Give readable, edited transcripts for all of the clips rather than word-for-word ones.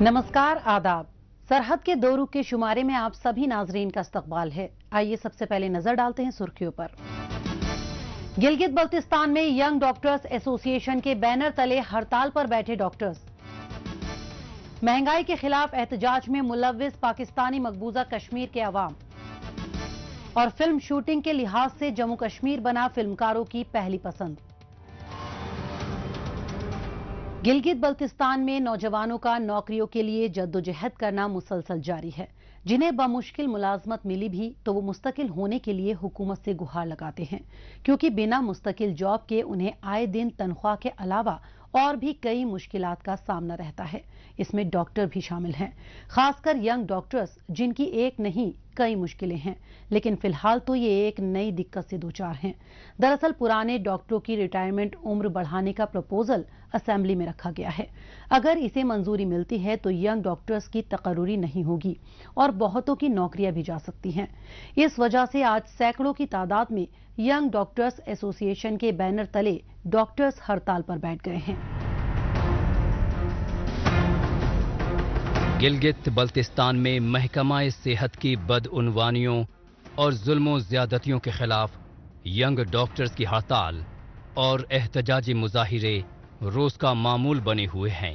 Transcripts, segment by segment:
नमस्कार, आदाब। सरहद के दो रुख के शुमारे में आप सभी नाजरीन का इस्तकबाल है। आइए सबसे पहले नजर डालते हैं सुर्खियों पर। गिलगित बल्तिस्तान में यंग डॉक्टर्स एसोसिएशन के बैनर तले हड़ताल पर बैठे डॉक्टर्स। महंगाई के खिलाफ एहतजाज में मुलव्विस पाकिस्तानी मकबूजा कश्मीर के अवाम। और फिल्म शूटिंग के लिहाज से जम्मू कश्मीर बना फिल्मकारों की पहली पसंद। गिलगित बल्तिस्तान में नौजवानों का नौकरियों के लिए जद्दोजहद करना मुसलसल जारी है। जिन्हें बमुश्किल मुलाजमत मिली भी तो वो मुस्तकिल होने के लिए हुकूमत से गुहार लगाते हैं, क्योंकि बिना मुस्तकिल जॉब के उन्हें आए दिन तनख्वाह के अलावा और भी कई मुश्किलात का सामना रहता है। इसमें डॉक्टर भी शामिल हैं, खासकर यंग डॉक्टर्स जिनकी एक नहीं कई मुश्किलें हैं, लेकिन फिलहाल तो ये एक नई दिक्कत से दो चार हैं। दरअसल पुराने डॉक्टरों की रिटायरमेंट उम्र बढ़ाने का प्रपोजल असेंबली में रखा गया है। अगर इसे मंजूरी मिलती है तो यंग डॉक्टर्स की तकर्रुरी नहीं होगी और बहुतों की नौकरियां भी जा सकती हैं। इस वजह से आज सैकड़ों की तादाद में यंग डॉक्टर्स एसोसिएशन के बैनर तले डॉक्टर्स हड़ताल पर बैठ गए हैं। गिलगित बल्तिस्तान में महकमा सेहत की बदउनवानियों और जुल्मों ज्यादतियों के खिलाफ यंग डॉक्टर्स की हड़ताल और एहतजाजी मुजाहिरे रोज का मामूल बने हुए हैं।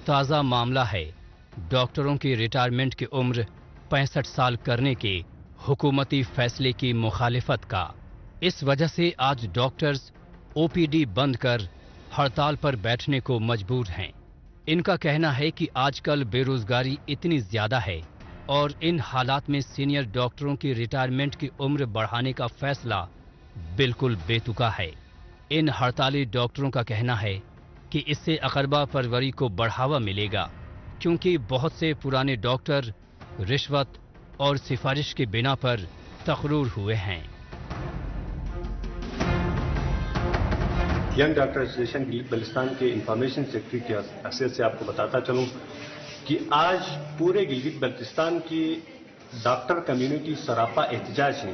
ताज़ा मामला है डॉक्टरों की रिटायरमेंट की उम्र 65 साल करने के हुकूमती फैसले की मुखालिफत का। इस वजह से आज डॉक्टर्स ओपीडी बंद कर हड़ताल पर बैठने को मजबूर हैं। इनका कहना है कि आजकल बेरोजगारी इतनी ज्यादा है और इन हालात में सीनियर डॉक्टरों की रिटायरमेंट की उम्र बढ़ाने का फैसला बिल्कुल बेतुका है। इन हड़ताली डॉक्टरों का कहना है कि इससे अकरबा परवरी को बढ़ावा मिलेगा, क्योंकि बहुत से पुराने डॉक्टर रिश्वत और सिफारिश की बिना पर तकरूर हुए हैं। Young doctor association Gilgit Baltistan के इंफॉर्मेशन सेक्रेटरी के हैसियत से आपको बताता चलूं कि आज पूरे गिलगित बल्तिस्तान की डॉक्टर कम्युनिटी सरापा एहतजाज है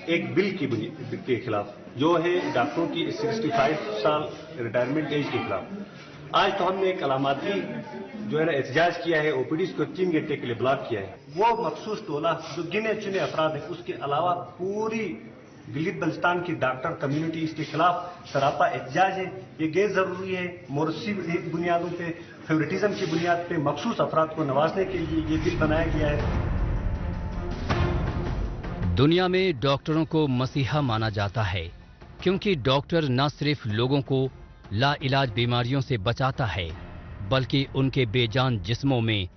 एक बिल के खिलाफ, जो है डॉक्टरों की 65 साल रिटायरमेंट एज के खिलाफ। आज तो हमने एक अलामती जो है ना एहतजाज किया है, ओपीडीज को 3 घंटे के लिए ब्लॉक किया है। वो मखसूस टोला जो गिने चुने अफराद है, उसके अलावा पूरी गिलगित बल्तिस्तान की डॉक्टर कम्युनिटी इसके खिलाफ सरापा एहतजाज है। ये गैर जरूरी है, मोरसी बुनियादों पे, फेवरेटिज्म की बुनियाद पे मखसूस अफराद को नवाजने के लिए ये बिल बनाया गया है। दुनिया में डॉक्टरों को मसीहा माना जाता है, क्योंकि डॉक्टर न सिर्फ लोगों को लाइलाज बीमारियों से बचाता है, बल्कि उनके बेजान जिस्मों में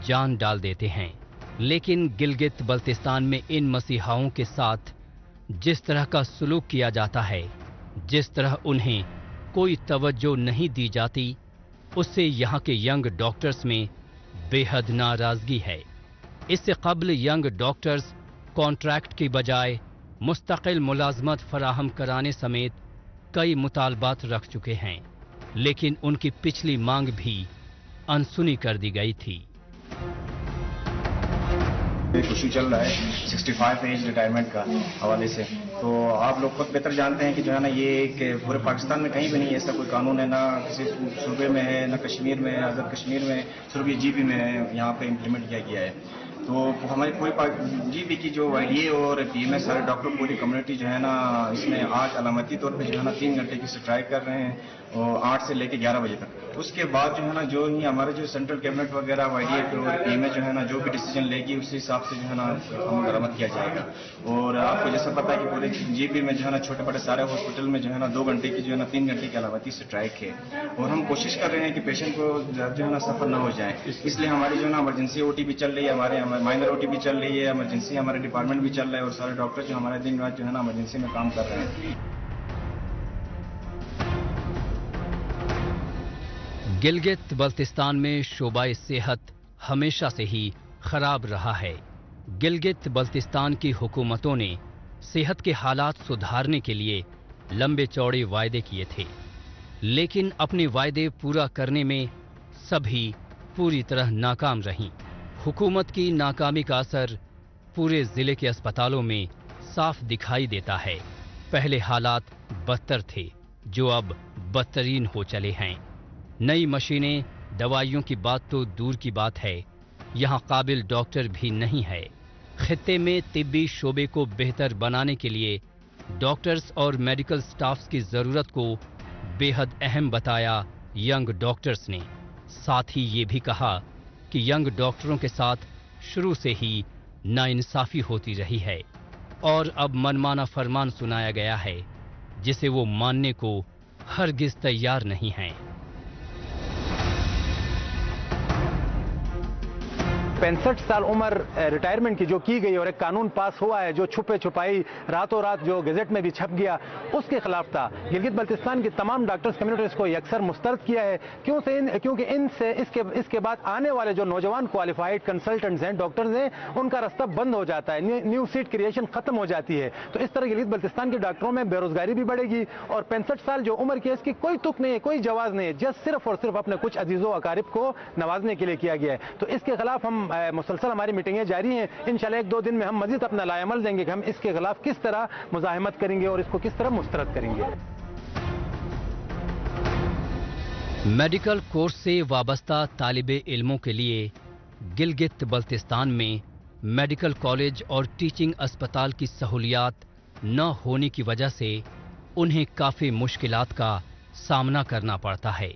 जान डाल देते हैं। लेकिन गिलगित बल्तिस्तान में इन मसीहाओं के साथ जिस तरह का सलूक किया जाता है, जिस तरह उन्हें कोई तवज्जो नहीं दी जाती, उससे यहाँ के यंग डॉक्टर्स में बेहद नाराजगी है। इससे कब्ल यंग डॉक्टर्स कॉन्ट्रैक्ट की बजाय मुस्तकिल मुलाजमत फराहम कराने समेत कई मुतालबात रख चुके हैं, लेकिन उनकी पिछली मांग भी अनसुनी कर दी गई थी। इशू चल रहा है 65 एज रिटायरमेंट का हवाले से, तो आप लोग खुद बेहतर जानते हैं कि जो है ना ये एक पूरे पाकिस्तान में कहीं भी नहीं ऐसा कोई कानून है, ना किसी सूबे में है, ना कश्मीर में है। अगर कश्मीर में सिर्फ ये जीपी में है, यहाँ पे इम्प्लीमेंट किया गया है। तो हमारी पूरी जीपी की जो वाईडीए और पीएमएस सारे डॉक्टर पूरी कम्युनिटी जो है ना इसमें आज अलामती तौर पे जो है ना 3 घंटे की स्ट्राइक कर रहे हैं, और 8 से लेकर 11 बजे तक। उसके बाद जो है ना जो ही हमारे जो सेंट्रल कैबिनेट वगैरह वाईडीए और पीएमएस जो है ना जो भी डिसीजन लेगी उसी हिसाब से जो है ना हम बरामद किया जाएगा। और आपको जैसा पता है कि पूरे जीपी में जो है ना छोटे बड़े सारे हॉस्पिटल में जो है ना 2 घंटे की जो है ना 3 घंटे की अलामती स्ट्राइक है, और हम कोशिश कर रहे हैं कि पेशेंट को जो है ना सफर न हो जाए। इसलिए हमारी जो है ना इमरजेंसी ओटी भी चल रही है, हमारे माइनर ओटी भी चल रही है, इमरजेंसी हमारे डिपार्टमेंट भी चल रहा है, और सारे डॉक्टर जो हमारे दिन रात जो है ना इमरजेंसी में काम कर रहे हैं। गिलगित बल्तिस्तान में शोबाए सेहत हमेशा से ही खराब रहा है। गिलगित बल्तिस्तान की हुकूमतों ने सेहत के हालात सुधारने के लिए लंबे चौड़े वायदे किए थे, लेकिन अपने वायदे पूरा करने में सभी पूरी तरह नाकाम रहीं। हुकूमत की नाकामी का असर पूरे जिले के अस्पतालों में साफ दिखाई देता है। पहले हालात बदतर थे, जो अब बदतरीन हो चले हैं। नई मशीनें दवाइयों की बात तो दूर की बात है, यहाँ काबिल डॉक्टर भी नहीं है। खित्ते में तिब्बी शोबे को बेहतर बनाने के लिए डॉक्टर्स और मेडिकल स्टाफ्स की जरूरत को बेहद अहम बताया यंग डॉक्टर्स ने। साथ ही ये भी कहा कि यंग डॉक्टरों के साथ शुरू से ही नाइंसाफी होती रही है और अब मनमाना फरमान सुनाया गया है जिसे वो मानने को हरगिज तैयार नहीं हैं। 65 साल उम्र रिटायरमेंट की जो की गई और एक कानून पास हुआ है जो छुपे छुपाई रातों रात जो गजट में भी छप गया, उसके खिलाफ था। गिलगित बल्तिस्तान की तमाम डॉक्टर्स कम्युनिटीज को अक्सर मुस्तरद किया है क्योंकि इनसे इसके बाद आने वाले जो नौजवान क्वालिफाइड कंसल्टेंट्स हैं, डॉक्टर्स हैं, उनका रास्ता बंद हो जाता है, न्यू सीट क्रिएशन खत्म हो जाती है। तो इस तरह गिलगित बल्तिस्तान के डॉक्टरों में बेरोजगारी भी बढ़ेगी और 65 साल जो उम्र की है इसकी कोई तुक नहीं है, कोई जवाब नहीं है, जस्ट सिर्फ और सिर्फ अपने कुछ अजीजों अकारिब को नवाजने के लिए किया गया है। तो इसके खिलाफ हम मुसलसल हमारी मीटिंगें जारी हैं। इंशाल्लाह 1-2 दिन में हम मजीद अपना लाएमल देंगे कि हम इसके खिलाफ किस तरह मुजाहिमत करेंगे और इसको किस तरह मुस्तरद करेंगे। मेडिकल कोर्स से वाबस्ता तालिबे इल्मों के लिए गिलगित बल्तिस्तान में मेडिकल कॉलेज और टीचिंग अस्पताल की सहूलियात न होने की वजह से उन्हें काफ़ी मुश्किलात का सामना करना पड़ता है।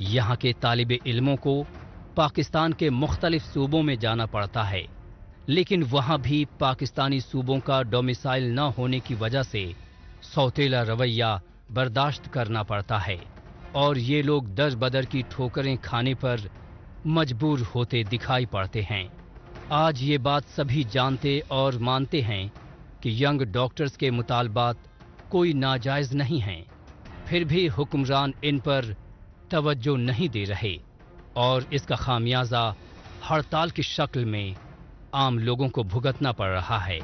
यहाँ के तालिबे इल्मों को पाकिस्तान के मुख्तलिफ सूबों में जाना पड़ता है, लेकिन वहाँ भी पाकिस्तानी सूबों का डोमिसाइल न होने की वजह से सौतेला रवैया बर्दाश्त करना पड़ता है और ये लोग दर बदर की ठोकरें खाने पर मजबूर होते दिखाई पड़ते हैं। आज ये बात सभी जानते और मानते हैं कि यंग डॉक्टर्स के मुतालबात कोई नाजायज नहीं हैं, फिर भी हुक्मरान इन पर तवज्जो नहीं दे रहे और इसका खामियाजा हड़ताल की शक्ल में आम लोगों को भुगतना पड़ रहा है।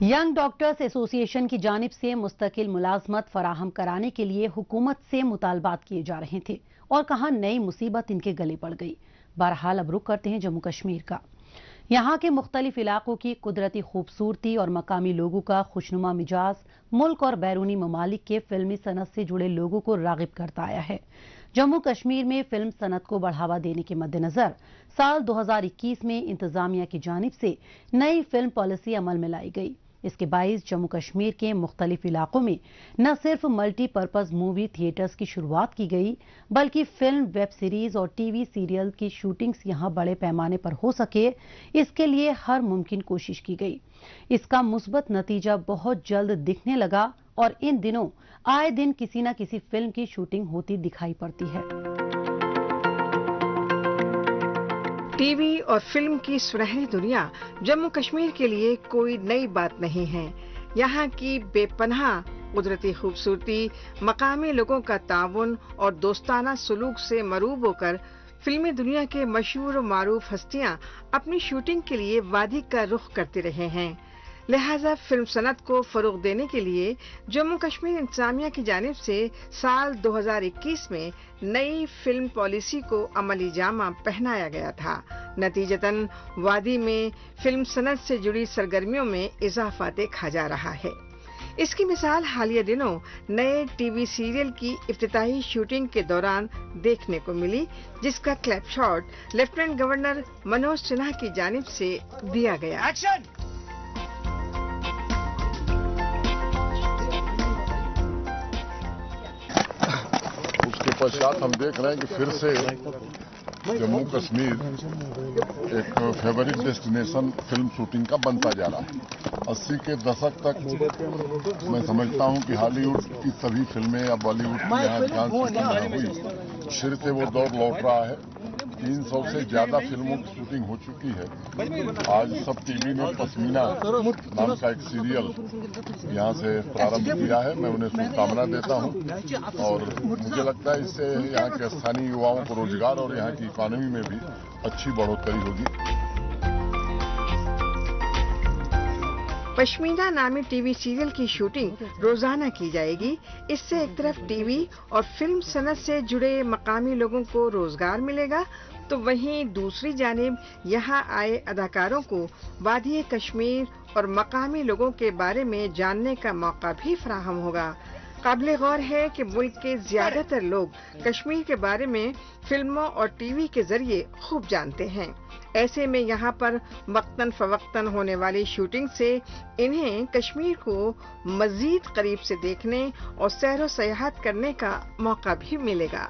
यंग डॉक्टर्स एसोसिएशन की जानिब से मुस्तकिल मुलाजमत फराहम कराने के लिए हुकूमत से मुतालबात किए जा रहे थे और कहां नई मुसीबत इनके गले पड़ गई। बहरहाल अब रुख करते हैं जम्मू कश्मीर का। यहाँ के मुख्तलिफ इलाकों की कुदरती खूबसूरती और मकामी लोगों का खुशनुमा मिजाज मुल्क और बैरूनी ममालिक के फिल्मी सनत से जुड़े लोगों को रागिब करता आया है। जम्मू कश्मीर में फिल्म सनत को बढ़ावा देने के मद्देनजर साल 2021 में इंतजामिया की जानिब से नई फिल्म पॉलिसी अमल में लाई गई। इसके बाइस जम्मू कश्मीर के मुख्तलिफ इलाकों में न सिर्फ मल्टीपर्पज मूवी थिएटर्स की शुरुआत की गई, बल्कि फिल्म, वेब सीरीज और टीवी सीरियल की शूटिंग्स यहां बड़े पैमाने पर हो सके, इसके लिए हर मुमकिन कोशिश की गई। इसका मुस्बत नतीजा बहुत जल्द दिखने लगा और इन दिनों आए दिन किसी न किसी फिल्म की शूटिंग होती दिखाई पड़ती है। टीवी और फिल्म की सुनहरी दुनिया जम्मू कश्मीर के लिए कोई नई बात नहीं है। यहाँ की बेपनाह कुदरती खूबसूरती, मकामी लोगों का ताउन और दोस्ताना सलूक से मरूब होकर फिल्मी दुनिया के मशहूर और मारूफ हस्तियां अपनी शूटिंग के लिए वादी का रुख करते रहे हैं। लिहाजा फिल्म सनत को फरोग देने के लिए जम्मू कश्मीर इंतजामिया की जानिब से साल 2021 में नई फिल्म पॉलिसी को अमली जामा पहनाया गया था। नतीजतन वादी में फिल्म सनत से जुड़ी सरगर्मियों में इजाफा देखा जा रहा है। इसकी मिसाल हालिया दिनों नए टीवी सीरियल की इफ्तिताही शूटिंग के दौरान देखने को मिली, जिसका clip shot lieutenant governor Manoj Sinha की जानिब से दिया गया। पश्चात हम देख रहे हैं कि फिर से जम्मू कश्मीर एक फेवरेट डेस्टिनेशन फिल्म शूटिंग का बनता जा रहा है। 80 के दशक तक मैं समझता हूं कि हॉलीवुड की सभी फिल्में या बॉलीवुड की यहाँ जहाँ शूटिंग हुई, फिर से वो दौर लौट रहा है। 300 से ज्यादा फिल्मों की शूटिंग हो चुकी है। आज सब टीवी में पश्मीना नाम का एक सीरियल यहाँ से प्रारंभ किया है। मैं उन्हें शुभकामना देता हूँ और मुझे लगता है इससे यहाँ के स्थानीय युवाओं को रोजगार और यहाँ की इकोनॉमी में भी अच्छी बढ़ोतरी होगी। پشمینا نامی ٹی وی سیریل کی شوٹنگ روزانہ کی جائے گی۔ اس سے ایک طرف ٹی وی اور فلم صنعت سے جڑے مقامی لوگوں کو روزگار ملے گا، تو وہیں دوسری جانب یہاں آئے اداکاروں کو وادی کشمیر اور مقامی لوگوں کے بارے میں جاننے کا موقع بھی فراہم ہوگا۔ قابل غور ہے کہ ملک کے زیادہ تر لوگ کشمیر کے بارے میں فلموں اور ٹی وی کے ذریعے خوب جانتے ہیں۔ ایسے میں یہاں پر وقتاً فوقتاً ہونے والی شوٹنگ سے انہیں کشمیر کو مزید قریب سے دیکھنے اور سیر و سیاحت کرنے کا موقع بھی ملے گا۔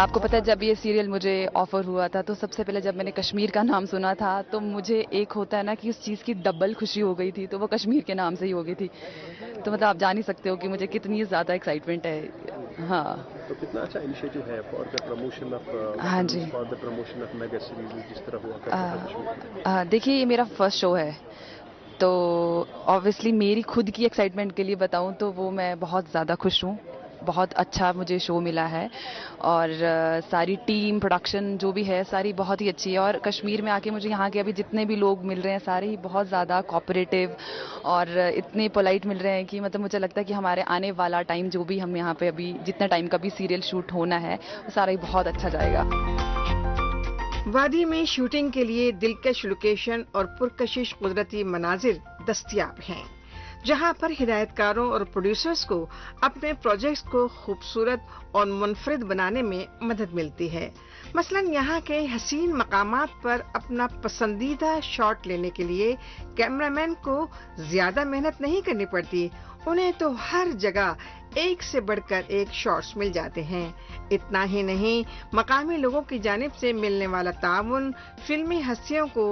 آپ کو پتہ ہے جب یہ سیریل مجھے آفر ہوا تھا تو سب سے پہلے جب میں نے کشمیر کا نام سنا تھا تو مجھے ایک ہوتا ہے نا کہ اس چیز کی ڈبل خوشی ہو گئی تھی، تو وہ کشمیر کے نام سے ہی ہو گئی تھی۔ تو مطلب آپ جان ہی سکتے ہو کہ مجھے کتنی زیادہ ایکسائٹمنٹ ہے۔ ہاں تو کتنا اچھا انیشیٹو ہے فار دا پروموشن آف ہاں جی for the promotion of mega series جس طرح ہوا کرتا ہے کشمیر۔ دیکھیے یہ میرا فرسٹ شو ہے، تو آبویسلی میری خود کی ایکسائٹمنٹ کے لیے بتاؤں تو وہ میں بہت زیادہ خوش ہوں۔ بہت اچھا مجھے شو ملا ہے اور ساری ٹیم پروڈکشن جو بھی ہے ساری بہت ہی اچھی ہے، اور کشمیر میں آ کے مجھے یہاں کے ابھی جتنے بھی لوگ مل رہے ہیں سارے ہی بہت زیادہ کوآپریٹیو اور اتنے پولائٹ مل رہے ہیں کہ مطلب مجھے لگتا ہے کہ ہمارے آنے والا ٹائم جو بھی ہم یہاں پہ ابھی جتنا ٹائم کا بھی سیریل شوٹ ہونا ہے وہ سارا ہی بہت اچھا جائے گا۔ وادی میں شوٹنگ کے لیے دلکش لوکیشن اور پرکشش قدرتی مناظر دستیاب ہیں، جہاں پر ہدایت کاروں اور پروڈیوسرز کو اپنے پروجیکٹس کو خوبصورت اور منفرد بنانے میں مدد ملتی ہے۔ مثلا یہاں کے حسین مقامات پر اپنا پسندیدہ شاٹ لینے کے لیے کیمرامین کو زیادہ محنت نہیں کرنی پڑتی، انہیں تو ہر جگہ ایک سے بڑھ کر ایک شاٹس مل جاتے ہیں۔ اتنا ہی نہیں، مقامی لوگوں کی جانب سے ملنے والا تعاون فلمی ہستیوں کو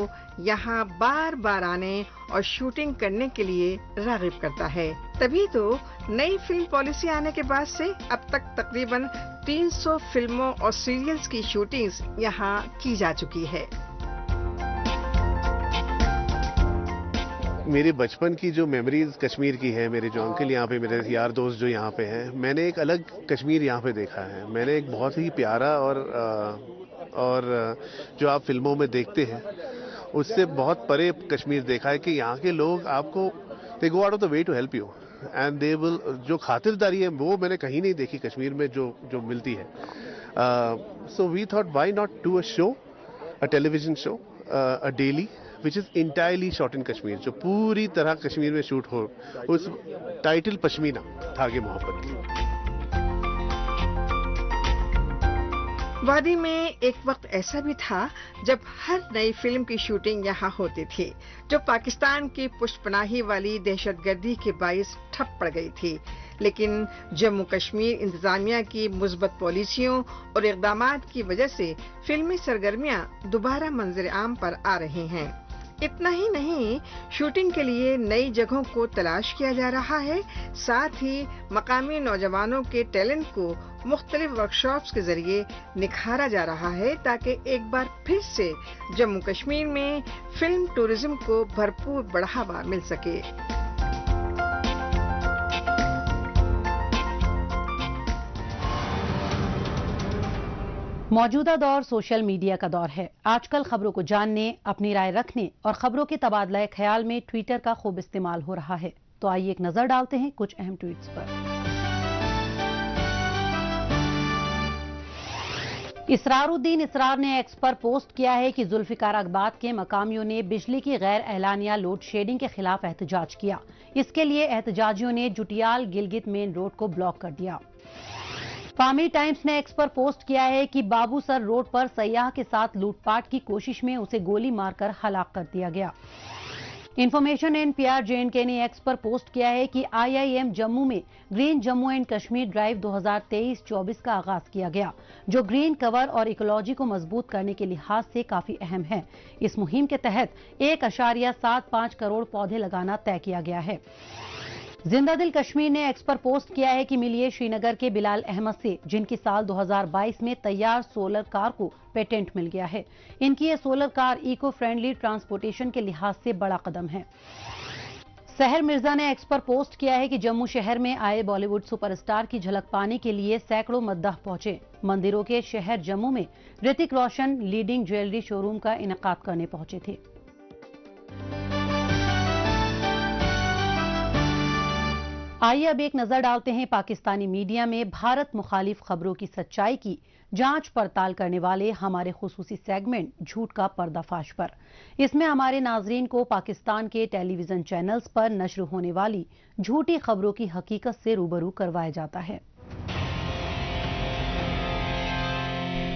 یہاں بار بار آنے اور شوٹنگ کرنے کے لیے راغب کرتا ہے۔ تبھی تو نئی فلم پالیسی آنے کے بعد سے اب تک تقریباً 300 فلموں اور سیریلز کی شوٹنگز یہاں کی جا چکی ہے۔ میرے بچپن کی جو میموریز کشمیر کی ہے، میرے جو انکل یہاں پہ، میرے یار دوست جو یہاں پہ ہیں، میں نے ایک الگ کشمیر یہاں پہ دیکھا ہے۔ میں نے ایک بہت ہی پیارا اور جو آپ فلموں میں دیکھتے ہیں اس سے بہت پرے کشمیر دیکھا ہے کہ یہاں کے لوگ آپ کو they go out of the way to help you and they will, جو خاطرداری ہے وہ میں نے کہیں نہیں دیکھی کشمیر میں جو ملتی ہے۔ So we thought why not do a show, a television show, a daily which is entirely shot in Kashmir, جو پوری طرح کشمیر میں شوٹ ہو۔ اس ٹائٹل پشمینا دھاگے محبت کی۔ وادی میں ایک وقت ایسا بھی تھا جب ہر نئی فلم کی شوٹنگ یہاں ہوتی تھی، جو پاکستان کی پشت پناہی والی دہشت گردی کے باعث ٹھپ پڑ گئی تھی، لیکن جموں کشمیر انتظامیہ کی مثبت پالیسیوں اور اقدامات کی وجہ سے فلمی سرگرمیاں دوبارہ منظر عام پر آ رہی ہیں۔ اتنا ہی نہیں، شوٹنگ کے لیے نئی جگہوں کو تلاش کیا جا رہا ہے، ساتھ ہی مقامی نوجوانوں کے ٹیلنٹ کو مختلف ورکشاپس کے ذریعے نکھارا جا رہا ہے تاکہ ایک بار پھر سے جموں کشمیر میں فلم ٹورزم کو بھرپور بڑھاوا مل سکے۔ موجودہ دور سوشل میڈیا کا دور ہے۔ آج کل خبروں کو جاننے، اپنی رائے رکھنے اور خبروں کے تبادلہ خیال میں ٹویٹر کا خوب استعمال ہو رہا ہے۔ تو آئیے ایک نظر ڈالتے ہیں کچھ اہم ٹویٹس پر۔ اسرار الدین اسرار نے ایکس پر پوسٹ کیا ہے کہ ذوالفقار آباد کے مقامیوں نے بجلی کی غیر اعلانیہ لوڈ شیڈنگ کے خلاف احتجاج کیا۔ اس کے لیے احتجاجیوں نے جٹیال گلگت مین روڈ کو بلاک کر دیا۔ فارمی ٹائمز نے ایکس پر پوسٹ کیا ہے کہ بابو سر روڈ پر سیاح کے ساتھ لوٹ پاٹ کی کوشش میں اسے گولی مار کر ہلاک کر دیا گیا۔ انفارمیشن NPR JNK نے ایکس پر پوسٹ کیا ہے کہ IIM جموں میں green Jammu and Kashmir drive 2023-24 کا آغاز کیا گیا، جو گرین کور اور ایکولوجی کو مضبوط کرنے کے لحاظ سے کافی اہم ہے۔ اس مہم کے تحت 1.75 کروڑ پودے لگانا طے کیا گیا ہے۔ زندہ دل کشمیر نے ایکس پر پوسٹ کیا ہے کہ ملیے شری نگر کے بلال احمد سے، جن کی سال 2022 میں تیار سولر کار کو پیٹنٹ مل گیا ہے۔ ان کی یہ سولر کار ایکو فرینڈلی ٹرانسپورٹیشن کے لحاظ سے بڑا قدم ہے۔ सहर मिर्जा ने एक्स पर पोस्ट किया है कि जम्मू शहर में आए बॉलीवुड सुपरस्टार की झलक पाने के लिए सैकड़ों मद्दाह पहुंचे। मंदिरों के शहर जम्मू में Hrithik Roshan leading jewellery showroom का इनेकाद करने पहुंचे थे। आइए अब एक नजर डालते हैं पाकिस्तानी मीडिया में भारत मुखालिफ खबरों की सच्चाई की जांच पड़ताल करने वाले हमारे खुसूसी सेगमेंट झूठ का पर्दाफाश पर। इसमें हमारे नाजरीन को पाकिस्तान के टेलीविजन चैनल्स पर नश्र होने वाली झूठी खबरों की हकीकत से रूबरू करवाया जाता है।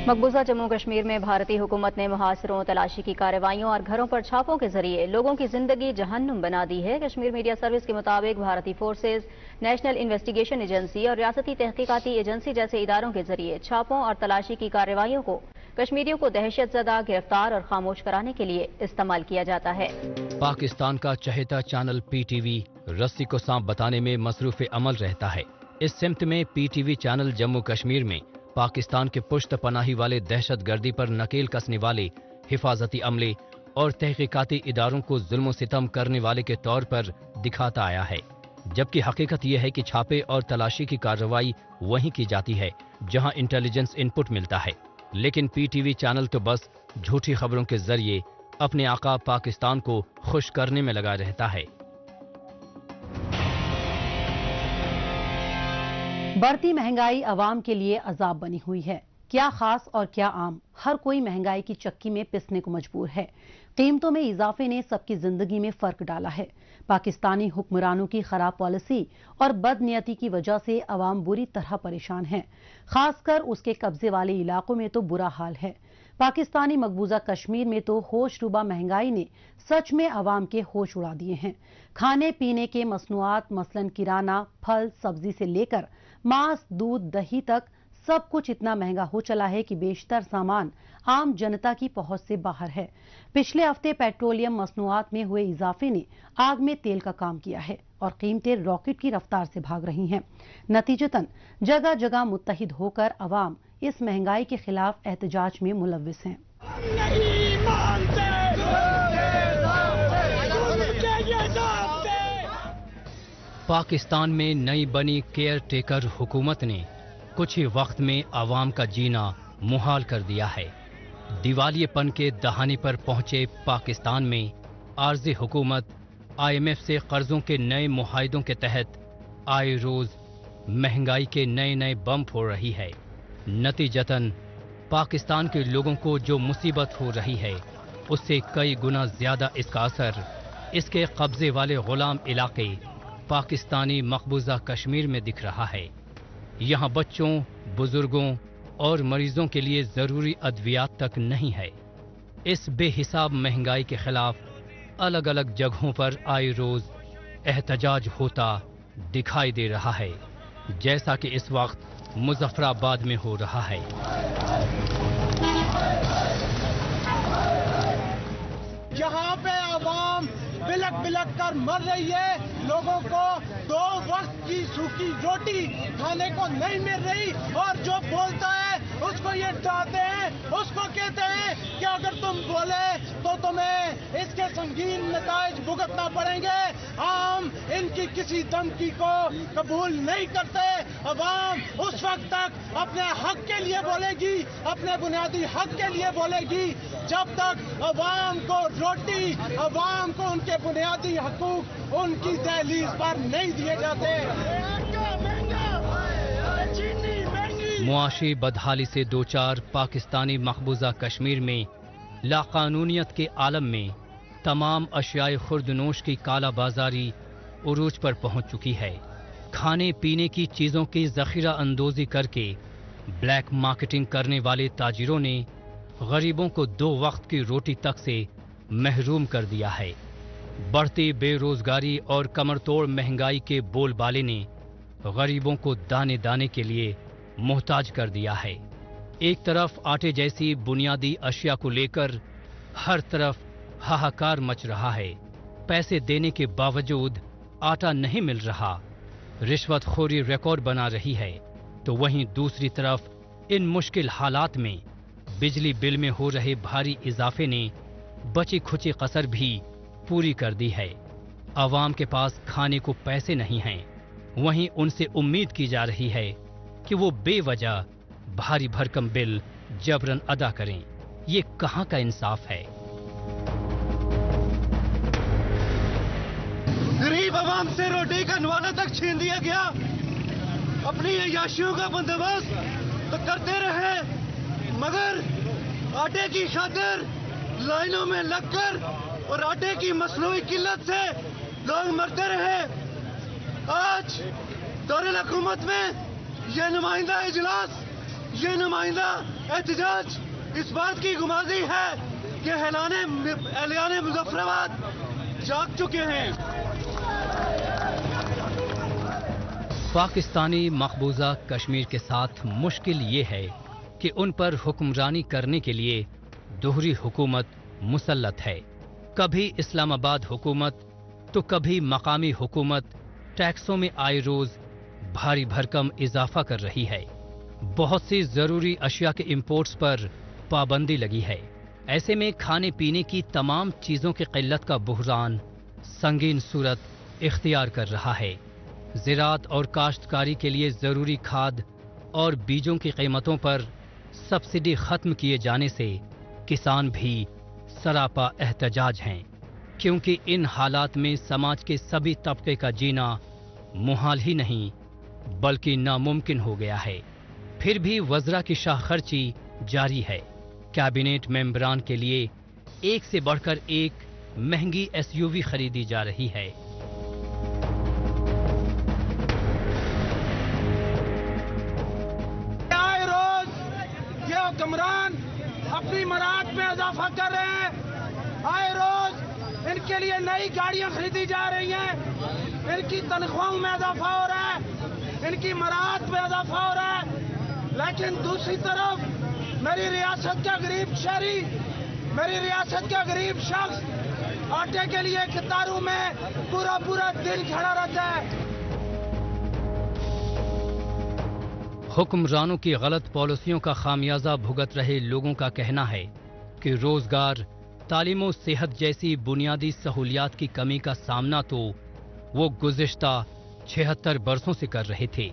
मकबूजा जम्मू कश्मीर में भारतीय हुकूमत ने मुहासिरों, तलाशी की कार्रवाइयों और घरों पर छापों के जरिए लोगों की जिंदगी जहन्नुम बना दी है। कश्मीर मीडिया सर्विस के मुताबिक भारतीय फोर्सेज, नेशनल इन्वेस्टिगेशन एजेंसी और रियासती तहकीकाती एजेंसी जैसे इदारों के जरिए छापों और तलाशी की कार्रवाइयों को कश्मीरियों को दहशतजदा, गिरफ्तार और खामोश कराने के लिए इस्तेमाल किया जाता है। पाकिस्तान का चहेता चैनल PTV रस्सी को सांप बताने में मसरूफ अमल रहता है। इस सिमत में PTV चैनल जम्मू कश्मीर में पाकिस्तान के पुश्त पनाही वाले दहशतगर्दी पर नकेल कसने वाले हिफाजती अमले और तहकीकाती इदारों को जुल्म सितम करने वाले के तौर पर दिखाता आया है, जबकि हकीकत यह है कि छापे और तलाशी की कार्रवाई वहीं की जाती है जहां इंटेलिजेंस इनपुट मिलता है। लेकिन PTV चैनल तो बस झूठी खबरों के जरिए अपने आका पाकिस्तान को खुश करने में लगा रहता है। बढ़ती महंगाई अवाम के लिए अजाब बनी हुई है। क्या खास और क्या आम, हर कोई महंगाई की चक्की में पिसने को मजबूर है। कीमतों में इजाफे ने सबकी जिंदगी में फर्क डाला है। पाकिस्तानी हुक्मरानों की खराब पॉलिसी और बदनीयती की वजह से अवाम बुरी तरह परेशान है। खासकर उसके कब्जे वाले इलाकों में तो बुरा हाल है। पाकिस्तानी मकबूजा कश्मीर में तो होशरुबा महंगाई ने सच में अवाम के होश उड़ा दिए हैं। खाने पीने के मसनूआत मसलन किराना, फल, सब्जी से लेकर मांस, दूध, दही तक सब कुछ इतना महंगा हो चला है कि बेशतर सामान आम जनता की पहुंच से बाहर है। पिछले हफ्ते पेट्रोलियम मसनूआत में हुए इजाफे ने आग में तेल का काम किया है और कीमतें रॉकेट की रफ्तार से भाग रही हैं। नतीजतन जगह जगह मुत्तहिद होकर अवाम इस महंगाई के खिलाफ एहतजाज में मुलव्विस हैं। पाकिस्तान में नई बनी केयर टेकर हुकूमत ने कुछ ही वक्त में आवाम का जीना मुहाल कर दिया है। दिवालियेपन के दहाने पर पहुंचे पाकिस्तान में आर्ज़ी हुकूमत IMF से कर्जों के नए मुआहदों के तहत आए रोज महंगाई के नए नए बम फोड़ रही है। नतीजतन पाकिस्तान के लोगों को जो मुसीबत हो रही है उससे कई गुना ज्यादा इसका असर इसके कब्जे वाले गुलाम इलाके पाकिस्तानी मकबूजा कश्मीर में दिख रहा है। यहाँ बच्चों, बुजुर्गों और मरीजों के लिए जरूरी अद्वियात तक नहीं है। इस बेहिसाब महंगाई के खिलाफ अलग अलग जगहों पर आए रोज एहतजाज होता दिखाई दे रहा है, जैसा कि इस वक्त मुजफ्फराबाद में हो रहा है। यहाँ पे आवाम बिलक बिलक कर मर रही है। लोगों को 2 वक्त की सूखी रोटी खाने को नहीं मिल रही और जो बोलता है उसको ये डांटते हैं, उसको कहते हैं कि अगर तुम बोले तो तुम्हें इसके संगीन नताइज भुगतना पड़ेंगे। आम इनकी किसी धमकी को कबूल नहीं करते। अवाम उस वक्त तक अपने हक के लिए बोलेगी, अपने बुनियादी हक के लिए बोलेगी जब तक अवाम को रोटी, अवाम को उनके बुनियादी हकूक उनकी दहलीज पर नहीं दिए जाते। मुआशी बदहाली से दो चार पाकिस्तानी मकबूजा कश्मीर में लाकानूनियत के आलम में तमाम अशियाए खुर्दनोश की काला बाजारी उरूज पर पहुंच चुकी है। खाने पीने की चीजों की जखीरा अंदोजी करके ब्लैक मार्केटिंग करने वाले ताजिरों ने गरीबों को 2 वक्त की रोटी तक से महरूम कर दिया है। बढ़ती बेरोजगारी और कमरतोड़ महंगाई के बोलबाले ने गरीबों को दाने दाने के लिए मोहताज कर दिया है। एक तरफ आटे जैसी बुनियादी अशिया को लेकर हर तरफ हाहाकार मच रहा है। पैसे देने के बावजूद आटा नहीं मिल रहा, रिश्वतखोरी रिकॉर्ड बना रही है, तो वहीं दूसरी तरफ इन मुश्किल हालात में बिजली बिल में हो रहे भारी इजाफे ने बची खुची कसर भी पूरी कर दी है। आवाम के पास खाने को पैसे नहीं हैं, वहीं उनसे उम्मीद की जा रही है कि वो बेवजह भारी भरकम बिल जबरन अदा करें। ये कहां का इंसाफ है? गरीब आवाम से रोटी का नवाला तक छीन लिया गया। अपनी अय्याशियों का बंदोबस्त तो करते रहे, मगर आटे की खातिर लाइनों में लगकर और आटे की मसनूई किल्लत से लोग मरते रहे। आज दौरे हुकूमत में ये नुमाइंदा इजलास, ये नुमाइंदा एहतजाज इस बात की गुमाजी है कि एहलियाने मुजफ्फराबाद जाग चुके हैं। पाकिस्तानी मकबूजा कश्मीर के साथ मुश्किल ये है कि उन पर हुक्मरानी करने के लिए दोहरी हुकूमत मुसल्लत है। कभी इस्लामाबाद हुकूमत तो कभी मकामी हुकूमत टैक्सों में आए रोज भारी भरकम इजाफा कर रही है। बहुत सी जरूरी अशिया के इंपोर्ट्स पर पाबंदी लगी है। ऐसे में खाने पीने की तमाम चीजों की किल्लत का बुहरान संगीन सूरत इख्तियार कर रहा है। ज़राअत और काश्तकारी के लिए जरूरी खाद और बीजों की कीमतों पर सब्सिडी खत्म किए जाने से किसान भी सरापा एहतजाज हैं, क्योंकि इन हालात में समाज के सभी तबके का जीना मुहाल ही नहीं बल्कि नामुमकिन हो गया है। फिर भी वज़रा की शाह खर्ची जारी है। कैबिनेट मेंबरान के लिए एक से बढ़कर एक महंगी एसयूवी खरीदी जा रही है। आए रोज ये हुक्मरान अपनी मराद में इजाफा कर रहे हैं। आए रोज इनके लिए नई गाड़ियां खरीदी जा रही हैं, इनकी तनख्वाहों में इजाफा हो रहा है, इनकी मराद में इजाफा हो रहा है। लेकिन दूसरी तरफ मेरी रियासत का गरीब शहरी, मेरी रियासत का गरीब शख्स आटे के लिए कतारों में पूरा पूरा दिन खड़ा रहता है। हुक्मरानों की गलत पॉलिसियों का खामियाजा भुगत रहे लोगों का कहना है कि रोजगार, तालीम और सेहत जैसी बुनियादी सहूलियात की कमी का सामना तो वो गुज़िश्ता 76 बरसों से कर रहे थे,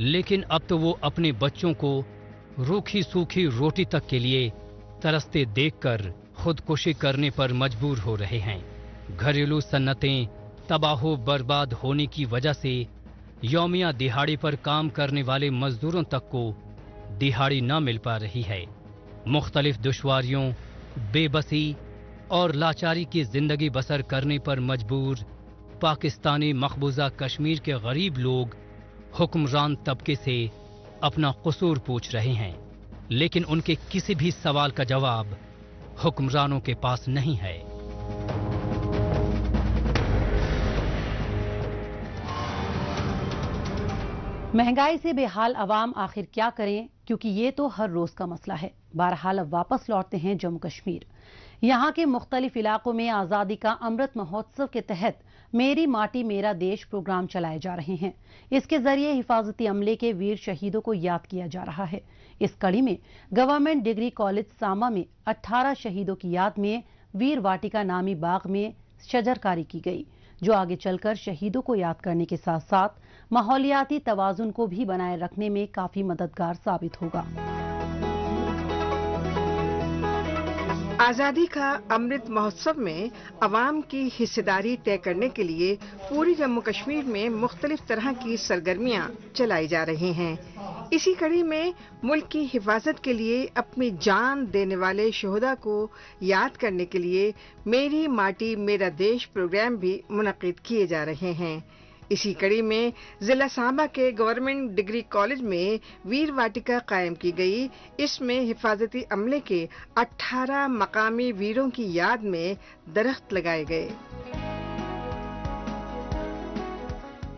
लेकिन अब तो वो अपने बच्चों को रूखी सूखी रोटी तक के लिए तरसते देखकर खुदकुशी करने पर मजबूर हो रहे हैं। घरेलू सन्नतें तबाहो बर्बाद होने की वजह से यौमिया दिहाड़ी पर काम करने वाले मजदूरों तक को दिहाड़ी न मिल पा रही है। मुख्तलिफ दुश्वारियों, बेबसी और लाचारी की जिंदगी बसर करने पर मजबूर पाकिस्तानी मकबूजा कश्मीर के गरीब लोग हुक्मरान तबके से अपना कसूर पूछ रहे हैं, लेकिन उनके किसी भी सवाल का जवाब हुक्मरानों के पास नहीं है। महंगाई से बेहाल अवाम आखिर क्या करें, क्योंकि ये तो हर रोज का मसला है। बहरहाल अब वापस लौटते हैं जम्मू कश्मीर। यहाँ के मुख्तलिफ इलाकों में आज़ादी का अमृत महोत्सव के तहत मेरी माटी मेरा देश प्रोग्राम चलाए जा रहे हैं। इसके जरिए हिफाजती अमले के वीर शहीदों को याद किया जा रहा है। इस कड़ी में गवर्नमेंट डिग्री कॉलेज सांबा में 18 शहीदों की याद में वीर वाटिका नामी बाग में शजरकारी की गई, जो आगे चलकर शहीदों को याद करने के साथ साथ माहौलियाती तवाजुन को भी बनाए रखने में काफी मददगार साबित होगा। आजादी का अमृत महोत्सव में अवाम की हिस्सेदारी तय करने के लिए पूरे जम्मू कश्मीर में मुख्तलिफ तरह की सरगर्मियां चलाई जा रही हैं। इसी कड़ी में मुल्क की हिफाजत के लिए अपनी जान देने वाले शोहदा को याद करने के लिए मेरी माटी मेरा देश प्रोग्राम भी मुनक्किद किए जा रहे हैं। इसी कड़ी में जिला सांबा के गवर्नमेंट डिग्री कॉलेज में वीर वाटिका कायम की गई। इसमें हिफाजती अमले के 18 मकामी वीरों की याद में दरख्त लगाए गए।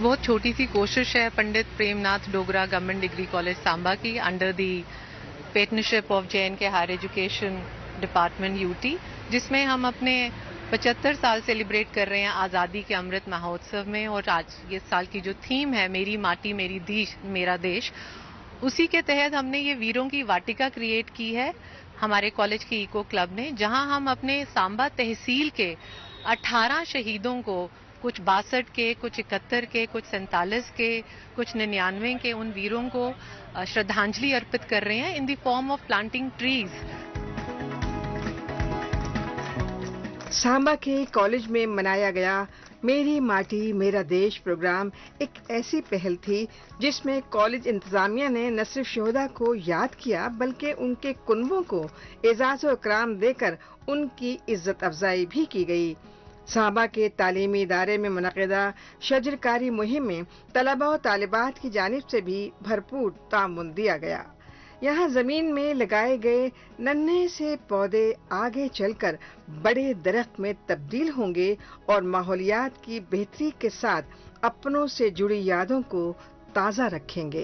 बहुत छोटी सी कोशिश है Pandit Premnath Dogra government degree college Samba की under the partnership of J and K higher education department UT, जिसमें हम अपने 75 साल सेलिब्रेट कर रहे हैं आज़ादी के अमृत महोत्सव में। और आज ये साल की जो थीम है मेरी माटी मेरा देश, उसी के तहत हमने ये वीरों की वाटिका क्रिएट की है हमारे कॉलेज के इको क्लब ने, जहां हम अपने सांबा तहसील के 18 शहीदों को कुछ 62 के, कुछ 71 के, कुछ 47 के, कुछ 99 के उन वीरों को श्रद्धांजलि अर्पित कर रहे हैं in the form of planting trees. Samba के कॉलेज में मनाया गया मेरी माटी मेरा देश प्रोग्राम एक ऐसी पहल थी जिसमें कॉलेज इंतजामिया ने न सिर्फ शोहदा को याद किया बल्कि उनके कुनबों को एजाज और इकराम देकर उनकी इज्जत अफजाई भी की गई। सांबा के तालीमी इदारे में मुनक़िदा शजरकारी मुहिम में तलबा और तालिबात की जानिब से भी भरपूर तामुन दिया गया। यहाँ जमीन में लगाए गए नन्हे से पौधे आगे चलकर बड़े दरख्त में तब्दील होंगे और माहौलियात की बेहतरी के साथ अपनों से जुड़ी यादों को ताज़ा रखेंगे।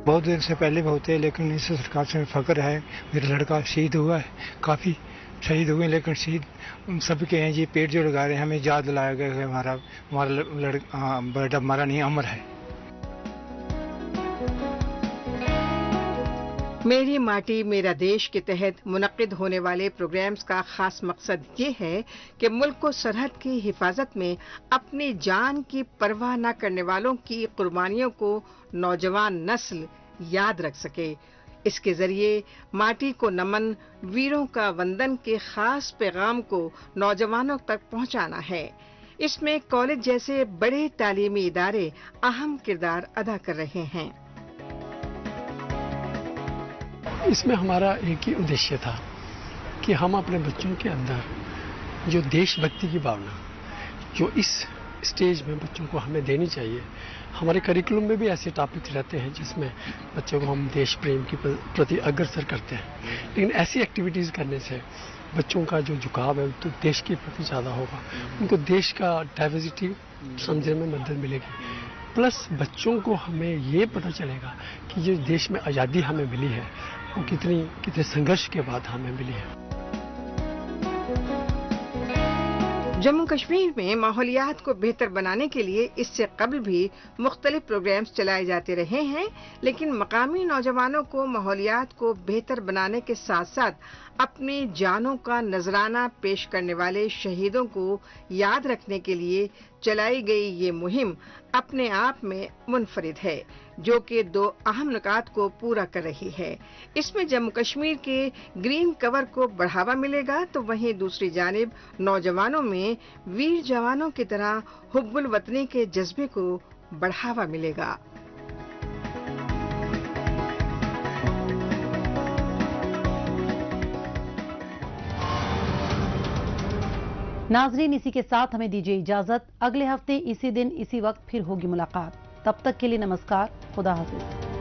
बहुत दिन से पहले भी होते हैं, लेकिन इस सरकार से फख्र है। मेरा लड़का शहीद हुआ है, काफ़ी शहीद हुए, लेकिन शहीद सबके हैं। ये पेड़ जो लगा रहे हैं हमें याद दिलाया गया है हमारा लड़का बेटा हमारा नहीं अमर है। मेरी माटी मेरा देश के तहत मुनक्किद होने वाले प्रोग्राम्स का खास मकसद ये है कि मुल्क को सरहद की हिफाजत में अपनी जान की परवाह न करने वालों की कुर्बानियों को नौजवान नस्ल याद रख सके। इसके जरिए माटी को नमन, वीरों का वंदन के खास पैगाम को नौजवानों तक पहुंचाना है। इसमें कॉलेज जैसे बड़े तालीमी इदारे अहम किरदार अदा कर रहे हैं। इसमें हमारा एक ही उद्देश्य था कि हम अपने बच्चों के अंदर जो देशभक्ति की भावना जो इस स्टेज में बच्चों को हमें देनी चाहिए, हमारे करिकुलम में भी ऐसे टॉपिक्स रहते हैं जिसमें बच्चों को हम देश प्रेम के प्रति अग्रसर करते हैं, लेकिन ऐसी एक्टिविटीज़ करने से बच्चों का जो झुकाव है तो देश के प्रति ज़्यादा होगा, उनको देश का डाइवर्सिटी समझने में मदद मिलेगी। प्लस बच्चों को हमें ये पता चलेगा कि ये देश में आज़ादी हमें मिली है वो कितने संघर्ष के बाद हमें मिली है। जम्मू कश्मीर में माहौलियात को बेहतर बनाने के लिए इससे कबल भी मुख्तलिफ प्रोग्राम्स चलाए जाते रहे हैं, लेकिन मकामी नौजवानों को माहौलियात को बेहतर बनाने के साथ साथ अपनी जानों का नजराना पेश करने वाले शहीदों को याद रखने के लिए चलाई गई ये मुहिम अपने आप में मुनफरिद है, जो कि दो अहम नुकात को पूरा कर रही है। इसमें जम्मू कश्मीर के ग्रीन कवर को बढ़ावा मिलेगा, तो वहीं दूसरी जानिब नौजवानों में वीर जवानों की तरह हुब्बुल वतनी के जज्बे को बढ़ावा मिलेगा। नाजरीन, इसी के साथ हमें दीजिए इजाजत। अगले हफ्ते इसी दिन इसी वक्त फिर होगी मुलाकात। तब तक के लिए नमस्कार, खुदा हाफिज।